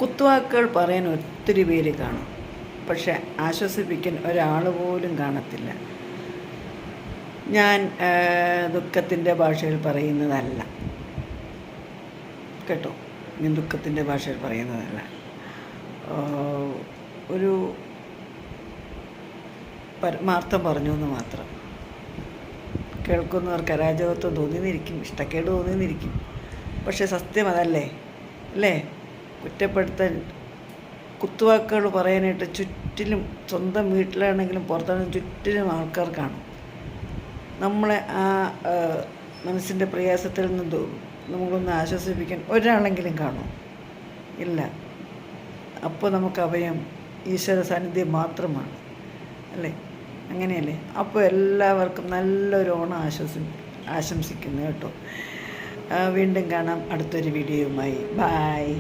കുത്തുവാക്കുകൾ പറയാൻ ഒത്തിരി പേര് കാണും, പക്ഷെ ആശ്വസിപ്പിക്കാൻ ഒരാൾ പോലും കാണത്തില്ല. ഞാൻ ദുഃഖത്തിൻ്റെ ഭാഷയിൽ പറയുന്നതല്ല കേട്ടോ, ഞാൻ ദുഃഖത്തിൻ്റെ ഭാഷയിൽ പറയുന്നതല്ല. ഒരു പരമാർത്ഥം പറഞ്ഞു എന്ന് മാത്രം. കേൾക്കുന്നവർക്ക് അരാജകത്വം തോന്നിയെന്നിരിക്കും, ഇഷ്ടക്കേട് തോന്നിയെന്നിരിക്കും, പക്ഷേ സത്യം അതല്ലേ അല്ലേ? കുറ്റപ്പെടുത്താൻ, കുത്തുവാക്കുകൾ പറയാനായിട്ട് ചുറ്റിലും, സ്വന്തം വീട്ടിലാണെങ്കിലും പുറത്താണെങ്കിലും ചുറ്റിലും ആൾക്കാർ കാണും. നമ്മളെ ആ മനസ്സിൻ്റെ പ്രയാസത്തിൽ നിന്ന് നമുക്കൊന്ന് ആശ്വസിപ്പിക്കാൻ ഒരാളെങ്കിലും കാണും? ഇല്ല. അപ്പോൾ നമുക്ക് അഭയം ഈശ്വര സാന്നിധ്യം മാത്രമാണ് അല്ലേ? അങ്ങനെയല്ലേ? അപ്പോൾ എല്ലാവർക്കും നല്ലൊരു ഓണം ആശംസിക്കുന്നു കേട്ടോ. വീണ്ടും കാണാം അടുത്തൊരു വീഡിയോയുമായി. ബായ്.